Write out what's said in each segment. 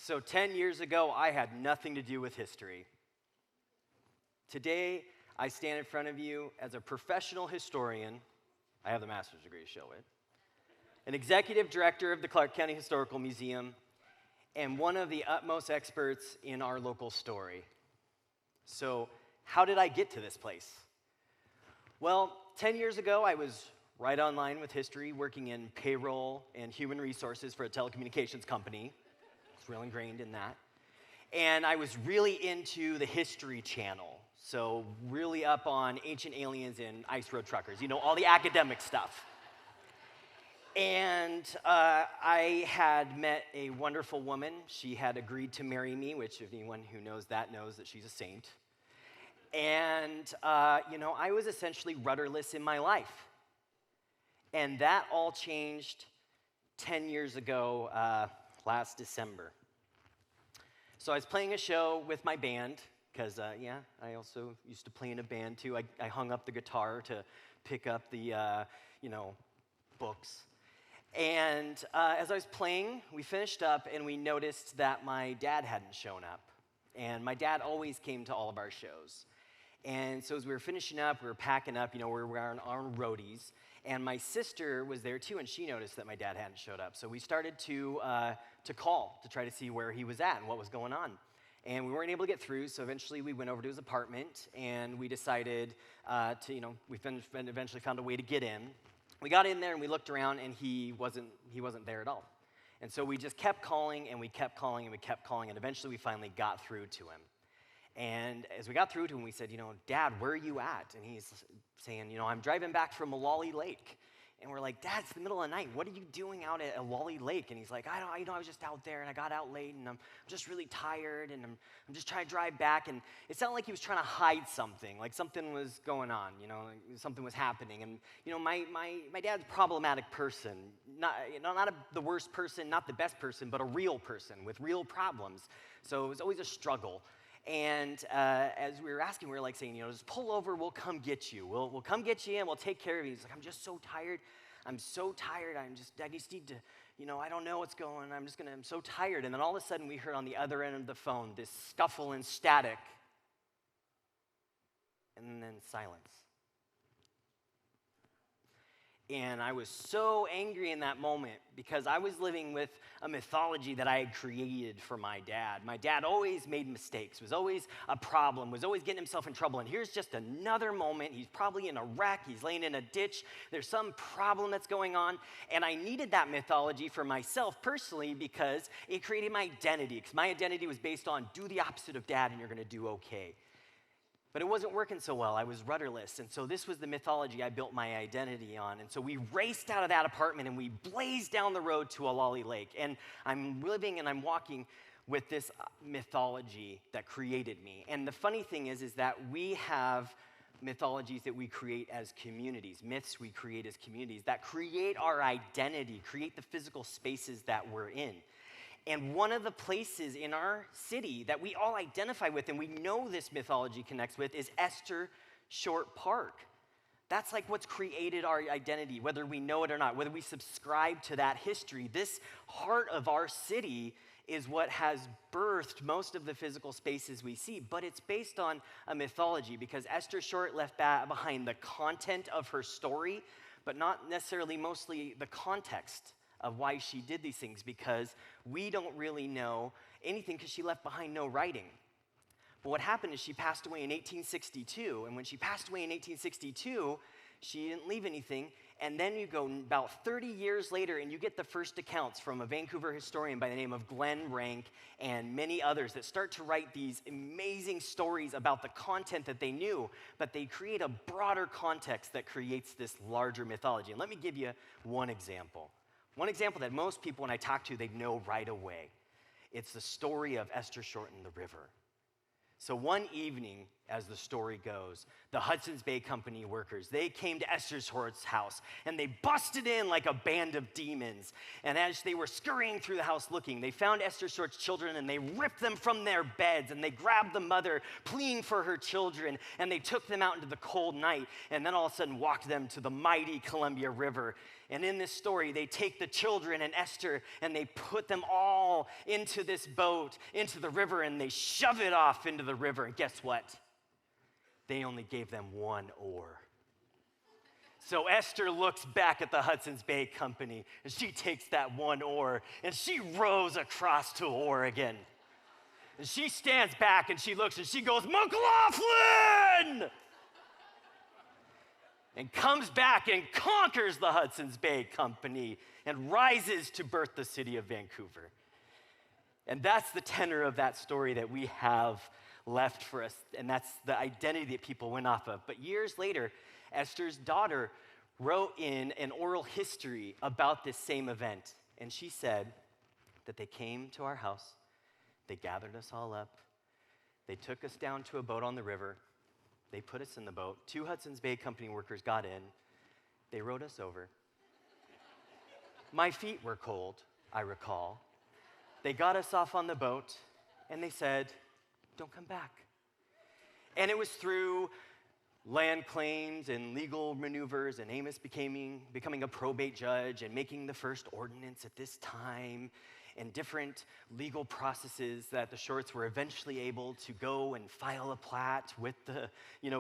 So 10 years ago, I had nothing to do with history. Today, I stand in front of you as a professional historian. I have the master's degree to show it. An executive director of the Clark County Historical Museum, and one of the utmost experts in our local story. So, how did I get to this place? Well, 10 years ago, I was right online with history, working in payroll and human resources for a telecommunications company. I was real ingrained in that. And I was really into the History Channel. So really up on ancient aliens and ice road truckers, all the academic stuff. And I had met a wonderful woman. She had agreed to marry me, which anyone who knows that she's a saint. And, I was essentially rudderless in my life. And that all changed 10 years ago, last December. So I was playing a show with my band, because, I also used to play in a band, too. I hung up the guitar to pick up the, books. And as I was playing, we finished up, and we noticed that my dad hadn't shown up. And my dad always came to all of our shows. And so as we were finishing up, we were packing up, we were on our roadies. And my sister was there, too, and she noticed that my dad hadn't showed up. So we started to call to try to see where he was at and what was going on. And we weren't able to get through, so eventually we went over to his apartment, and we decided we eventually found a way to get in. We got in there, and we looked around, and he wasn't there at all. And so we just kept calling, and we kept calling, and we kept calling, and eventually we finally got through to him. And as we got through to him, we said, Dad, where are you at? And he's saying, I'm driving back from Malali Lake. And we're like, Dad, it's the middle of the night. What are you doing out at Malali Lake? And he's like, I was just out there, and I got out late, and I'm just really tired, and I'm just trying to drive back. And it sounded like he was trying to hide something, like something was going on, something was happening. And, my dad's a problematic person, not the worst person, not the best person, but a real person with real problems. So it was always a struggle. And as we were asking, we were like saying, just pull over, we'll come get you. We'll come get you and we'll take care of you. He's like, I'm just so tired. I just need to, I don't know what's going on. I'm so tired. And then all of a sudden we heard on the other end of the phone this scuffle and static. And then silence. And I was so angry in that moment because I was living with a mythology that I had created for my dad. My dad always made mistakes, was always a problem, was always getting himself in trouble. And here's just another moment. He's probably in a wreck. He's laying in a ditch. There's some problem that's going on. And I needed that mythology for myself personally because it created my identity. Because my identity was based on do the opposite of dad and you're going to do okay. But it wasn't working so well. I was rudderless. And so this was the mythology I built my identity on. And so we raced out of that apartment and we blazed down the road to Malali Lake. And I'm living and I'm walking with this mythology that created me. And the funny thing is that we have mythologies that we create as communities, myths we create as communities that create our identity, create the physical spaces that we're in. And one of the places in our city that we all identify with and we know this mythology connects with is Esther Short Park. That's like what's created our identity, whether we know it or not, whether we subscribe to that history. This heart of our city is what has birthed most of the physical spaces we see, but it's based on a mythology because Esther Short left behind the content of her story, but not necessarily mostly the context of why she did these things because we don't really know anything because she left behind no writing. But what happened is she passed away in 1862, and when she passed away in 1862, she didn't leave anything, and then you go about 30 years later and you get the first accounts from a Vancouver historian by the name of Glenn Rank and many others that start to write these amazing stories about the content that they knew, but they create a broader context that creates this larger mythology. And let me give you one example. One example that most people, when I talk to, they know right away. It's the story of Esther Short and the river. So one evening, as the story goes, the Hudson's Bay Company workers, they came to Esther's house, and they busted in like a band of demons. And as they were scurrying through the house looking, they found Esther Short's children, and they ripped them from their beds, and they grabbed the mother, pleading for her children, and they took them out into the cold night, and then all of a sudden walked them to the mighty Columbia River. And in this story, they take the children and Esther, and they put them all into this boat, into the river, and they shove it off into the river. And guess what? They only gave them one oar. So Esther looks back at the Hudson's Bay Company, and she takes that one oar, and she rows across to Oregon. And she stands back, and she looks, and she goes, "McLaughlin!" And comes back and conquers the Hudson's Bay Company and rises to birth the city of Vancouver. And that's the tenor of that story that we have left for us, and that's the identity that people went off of. But years later, Esther's daughter wrote in an oral history about this same event, and she said that they came to our house, they gathered us all up, they took us down to a boat on the river, they put us in the boat, 2 Hudson's Bay Company workers got in, they rowed us over. My feet were cold, I recall. They got us off on the boat, and they said, "Don't come back." And it was through land claims and legal maneuvers, and Amos becoming a probate judge and making the first ordinance at this time, and different legal processes that the Shorts were eventually able to go and file a plat with the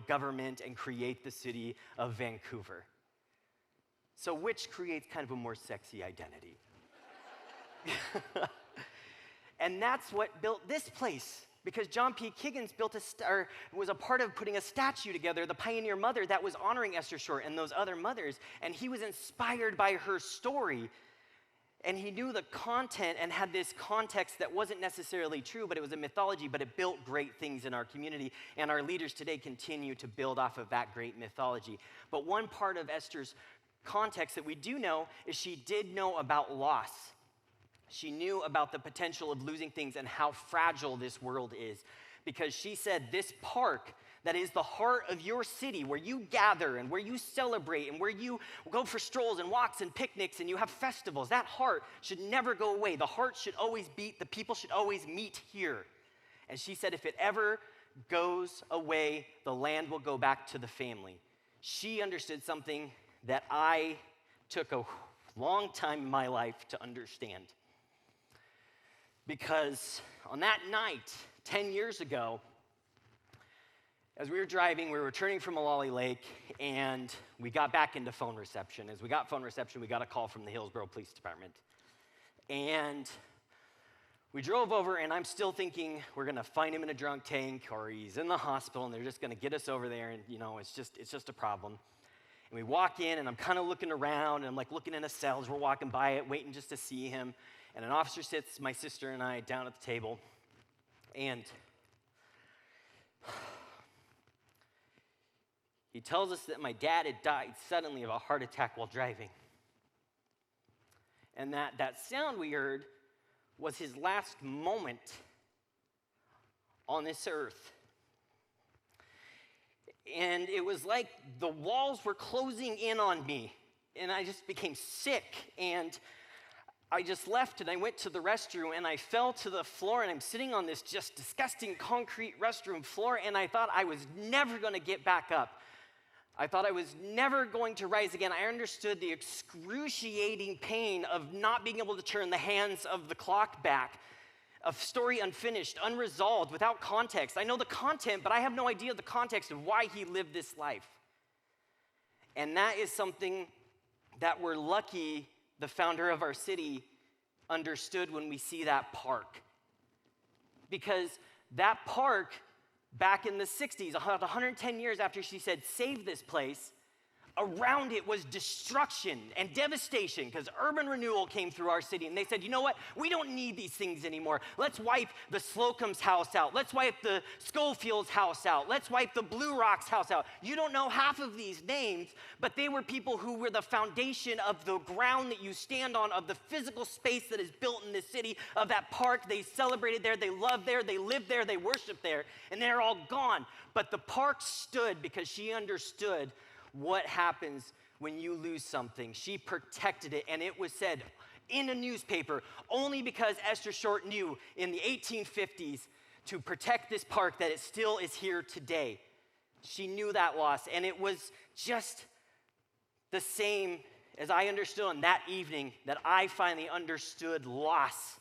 government and create the city of Vancouver. So which creates kind of a more sexy identity? And that's what built this place, because John P. Kiggins was a part of putting a statue together, the pioneer mother that was honoring Esther Short and those other mothers, and he was inspired by her story, and he knew the content and had this context that wasn't necessarily true, but it was a mythology, but it built great things in our community, and our leaders today continue to build off of that great mythology. But one part of Esther's context that we do know is she did know about loss. She knew about the potential of losing things and how fragile this world is, because she said this park that is the heart of your city, where you gather and where you celebrate and where you go for strolls and walks and picnics and you have festivals, that heart should never go away. The heart should always beat. The people should always meet here. And she said if it ever goes away, the land will go back to the family. She understood something that I took a long time in my life to understand. Because on that night, 10 years ago, as we were driving, we were returning from Malali Lake, and we got back into phone reception. As we got phone reception, we got a call from the Hillsborough Police Department. And we drove over, and I'm still thinking we're going to find him in a drunk tank, or he's in the hospital, and they're just going to get us over there, and, it's just a problem. And we walk in, and I'm kind of looking around, and I'm like looking in a cell as we're walking by it, waiting just to see him. And an officer sits my sister and I down at the table, and he tells us that my dad had died suddenly of a heart attack while driving. And that sound we heard was his last moment on this earth. And it was like the walls were closing in on me, and I just became sick, and I just left and I went to the restroom and I fell to the floor, and I'm sitting on this just disgusting concrete restroom floor, and I thought I was never going to get back up. I thought I was never going to rise again. I understood the excruciating pain of not being able to turn the hands of the clock back, a story unfinished, unresolved, without context. I know the content, but I have no idea the context of why he lived this life. And that is something that we're lucky the founder of our city understood when we see that park. Because that park, back in the 60s, about 110 years after she said, "Save this place," around it was destruction and devastation because urban renewal came through our city. And they said, you know what? We don't need these things anymore. Let's wipe the Slocum's house out. Let's wipe the Schofield's house out. Let's wipe the Blue Rock's house out. You don't know half of these names, but they were people who were the foundation of the ground that you stand on, of the physical space that is built in this city, of that park. They celebrated there, they loved there, they lived there, they worshiped there, and they're all gone. But the park stood because she understood what happens when you lose something. She protected it, and it was said in a newspaper only because Esther Short knew in the 1850s to protect this park that it still is here today. She knew that loss, and it was just the same as I understood on that evening that I finally understood loss.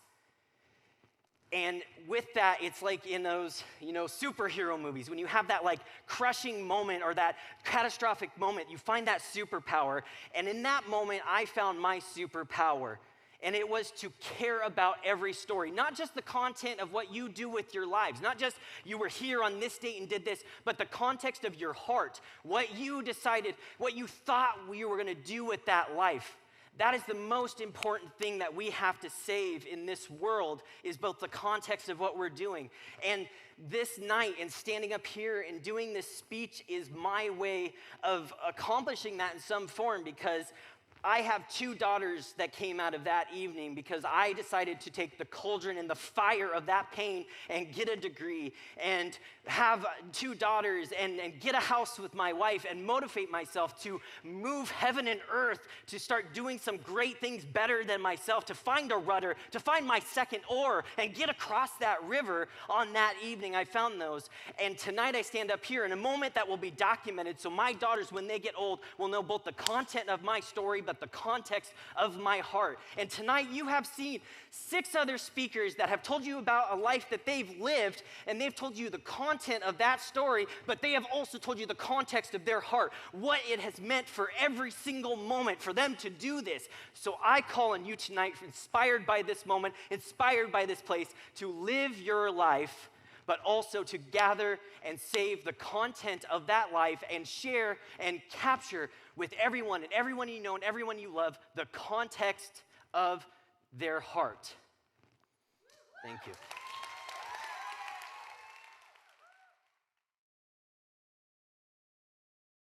And with that, it's like in those, superhero movies, when you have that like crushing moment or that catastrophic moment, you find that superpower. And in that moment, I found my superpower. And it was to care about every story, not just the content of what you do with your lives, not just you were here on this date and did this, but the context of your heart, what you decided, what you thought you were going to do with that life. That is the most important thing that we have to save in this world, is both the context of what we're doing. And this night and standing up here and doing this speech is my way of accomplishing that in some form, because I have 2 daughters that came out of that evening because I decided to take the cauldron and the fire of that pain and get a degree and have 2 daughters and get a house with my wife and motivate myself to move heaven and earth, to start doing some great things better than myself, to find a rudder, to find my second oar and get across that river. On that evening, I found those. And tonight I stand up here in a moment that will be documented, so my daughters, when they get old, will know both the content of my story, but the context of my heart. And tonight you have seen 6 other speakers that have told you about a life that they've lived, and they've told you the content of that story, but they have also told you the context of their heart, what it has meant for every single moment for them to do this. So I call on you tonight, inspired by this moment, inspired by this place, to live your life, but also to gather and save the content of that life and share and capture with everyone you know and everyone you love the context of their heart. Thank you.